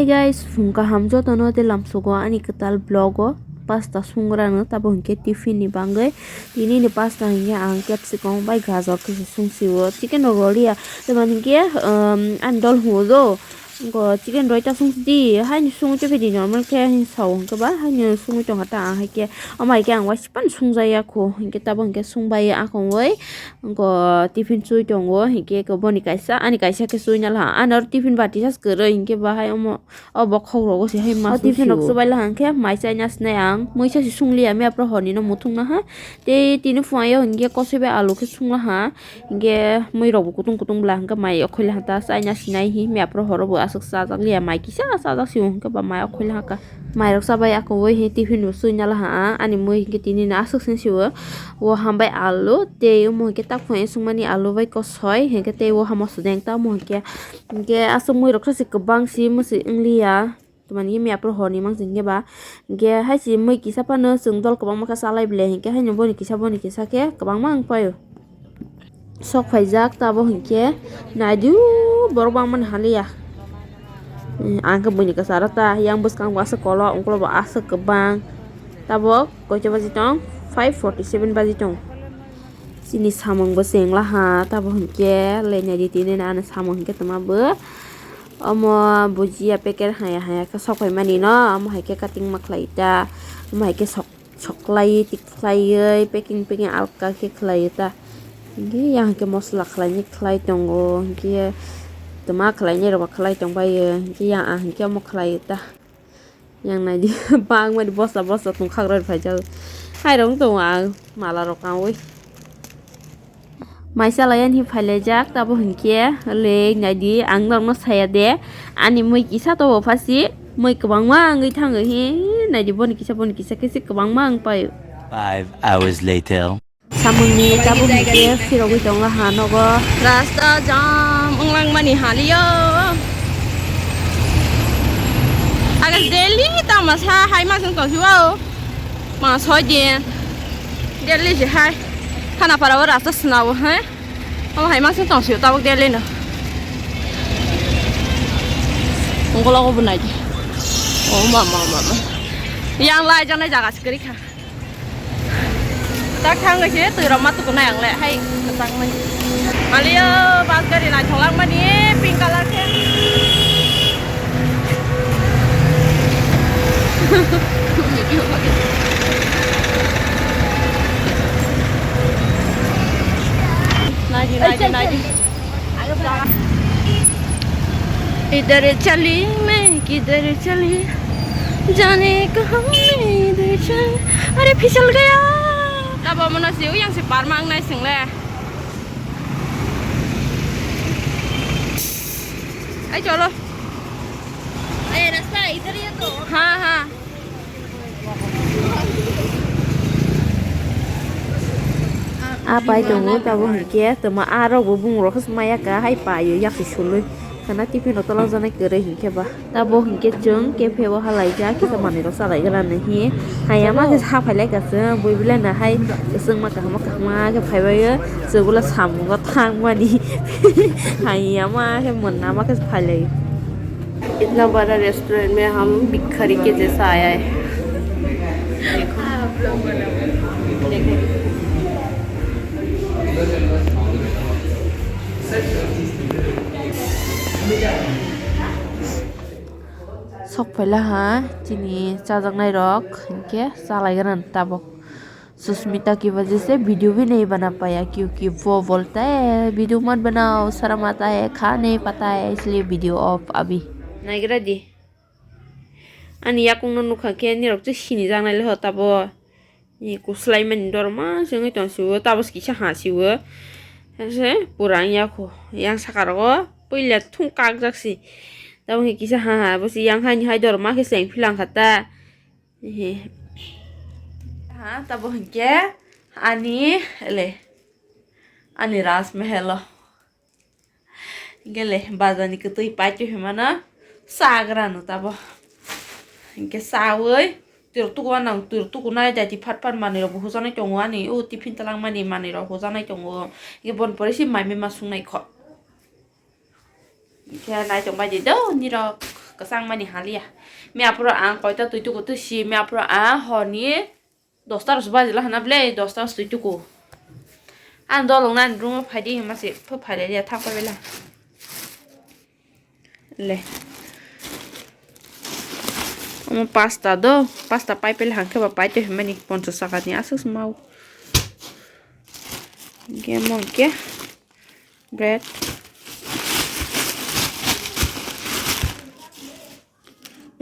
guys, fungka hamjo tono te lamsogo ani ketal blogo pasta sungrano tabo hingke tiffin ni bangai tini ni pasta hingke ang capsicum bai gajor ke sungsiwo chicken rolia teman hingke andol huzo go chicken roita sungdi haini sungu che pedi normal ke hin saung ke ba haini sungu tong hata ang hike amai ke ang waspan sungjaya ko hingke tabo hingke sungbai akong woi go tiffin sui tongo hingke ko boni kaisa ani kaisa ke sui nala anor tiffin bati sas kero hingke ba hai omo obok khoro go si hai ma tiffin ok subai la hangke mai sai nas na ang moi sa si sungli ami apro honi no muthung na ha te tini fuayo hingke ko sebe alu ke sungla ha hingke moi robo kutung kutung bla hangke mai okhoi hata sai nas nai hi mi apro horo asuk sajak lia mai kisa sajak siung ke ba mai okhoi haka mai rok sabai ako woi he tiffin sui nala ha ani moi hingke tini na asuk sin siwo wo hambai alu te mo hingke tak phoi sungmani alu bai ko soi hingke te wo hamo sudeng ta mo hingke asuk moi rok sa si kebang si mo si inglia teman ini apro honi mang singge ba ge hai si moi kisa pa no sungdol kebang maka salai ble hingke hai no boni kisa ke kebang mang payo sok faijak tabo hingke nadu borbang man halia angka bunyi kasarata yang bus kang wasa kolo ungklo ba asa kebang tabo ko coba sitong 547 bazitong sini samung beseng lah ha tabo hingke lenya di tini na samung hingke tama be omo bujia peker haya ka sokai mani no omo hike cutting maklaita omo hike soklai tiklai packing alka ke klaita hingke yang ke mosla khlai tongo hingke tama khlai ro khlai tong bai hingke yang hingke omo klaita yang na di bang ma di bosa tung khak ro phai jau hai rong tung mala ro kawi maisa layan hi phale jak tabo hingke le nadi ang dong no saya de ani moi kisa to phasi moi kabang ma ngai thang hi nadi boni kisa kisi kabang mang pai 5 hours later samung ni tabo hingke firok tong la hano go rasta jam unglang mani haliyo agas daily ta mas hai ma sung ko siwa ma soi dia daily je hai kana para rasta snaw hai ông hay mang xin tổng xíu tao bốc đen lên rồi không có lo có bên này chứ mà yang lai cho này giả cả cái khác ta khang cái chế từ đầu mắt tụi này lại hay tăng mình mà liêu bao cái này thằng lăng mà đi pink color thế Nazi इधर चली मैं किधर चली जाने कहाँ मैं इधर चली अरे फिसल गया तब मना सिउ yang si parmang nai sing le ai cholo रास्ता इधर ही है तो हाँ apa itu ngo tabo hingke tama aro bubung ro khasmaya ka hai pa yo yak sului kana tipi no tolo jana kere hingke ba tabo hingke jeng ke phebo halai ja ki tamani ro salai gara nahi hayama ke ha phailai ka se boi bila na hai sung ma ke phai ba ye segula samu ga thang ma ni hayama ke monna ma ke phailai इतना बड़ा restaurant में हम भिखारी के जैसा आया है देखो sok phaila ha chini chajak nai rok hingke salai garan tabo Sushmita की वजह से वीडियो भी नहीं बना पाया क्योंकि वो बोलता है वीडियो मत बनाओ शर्म आता है खा नहीं पाता है इसलिए वीडियो ऑफ अभी नहीं गिरा दी अनि याकुंग नु खाके नि रok chini jang nai le tabo ni kuslai man dor ma jeng ton siwo tabo ki cha ha siwo se purang ya ko yang sakaro puila thung kak jaksi tabo ki cha ha bosi yang hai dor ma ke seng philang khata ha tabo hingke ani ras mehelo gele bazani ke tui pachu hemana sagranu tabo hingke sawoi tur tu kunai jadi phat mani ro bu janai tongo ani o tiffin talang mani ro ho janai tongo ge bon pore si mai me masung nai kho ke nai tong ba ji do ni ro cái sang mày hả lia mẹ pro ăn coi ta tụi tụi tụi xì mẹ pro ăn họ ní dostar suba là hana ble dostar tụi tụi ăn đó lúc nan rung phải đi mà sẽ phơi phải để thắp cái là le pasta do pasta pai pel hang ke ba pai te mani poncho sakat ni asus mau gemon ke bread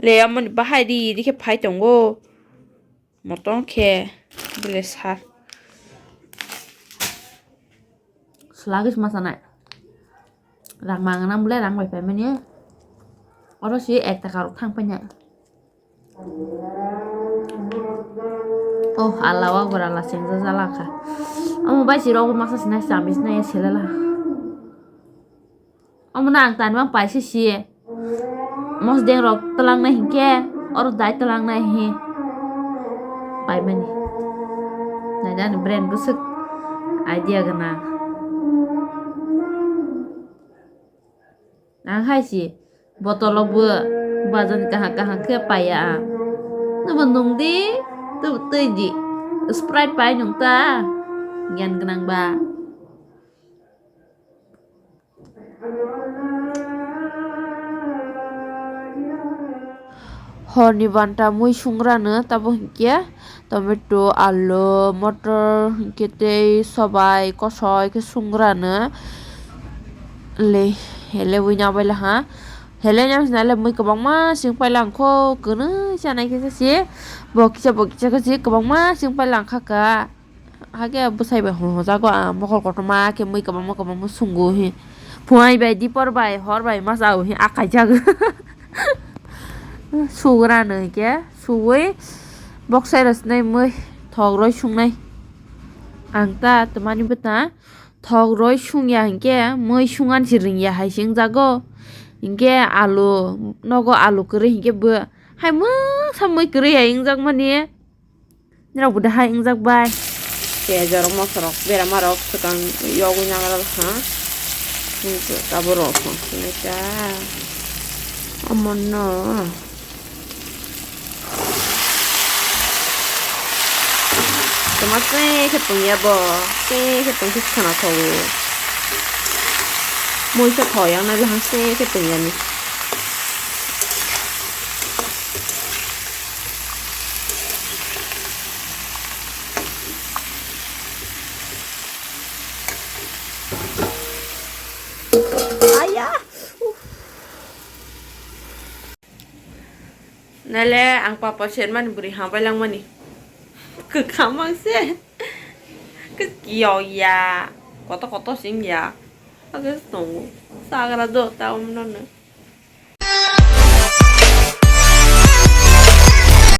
le amon bahai di ke pai tongo moton ke bele sar slagis masana rang mangan bele rang bai pai mani oro si ek ta karuk thang panya oh alawa berala sengza zalaka amu bai si rogo masa sinai samis na ya selela amu nang tan bang pai si mos deng rok telang na hingke or dai telang na hi pai mani na dan brand busuk idea gana nang hai si botol bu bazan kahang ke pai ya nó vẫn nung đi tự tươi gì sprite pai nhung ta ngan kenang ba honi banta mui sungra nữa tabo kia tomato alu motor kete sobai kosoi ke sungra nữa le hele vui nhau bây là hả hele nhau này là mới có bóng má xương phải làng khô cứ nữa cha này cái gì bọc cha cái gì có bóng má xương phải làng khác cả hai cái bữa say bài hồ ra qua mà còn má cái mới có bóng sung gù hi phơi bài đi por bài hor bài má sao hi akai cha su ra nữa kia su ấy bọc say là này mới thò rồi sung này anh ta tụi mình biết na thò rồi sung ya kia mới sung ăn chỉ riêng ya hay sinh ra go Hingke alu nogo alu kere hingke be hai mu samui kere ya ingjak mani nira buda hai ingjak bai ke jarok mosrok bera marok sekang yogu nyangaral ha itu taboro ini ta amono tomate ke punya bo ke punya sana tahu môi cho thỏi ăn này là hàng xe cái tình này aya này là ăn papa chuyện mà buri hàng bay lang mà nè cực khám ăn xe cái kiểu ya có to xin ya Agak tunggu. Sagrado tahu mana?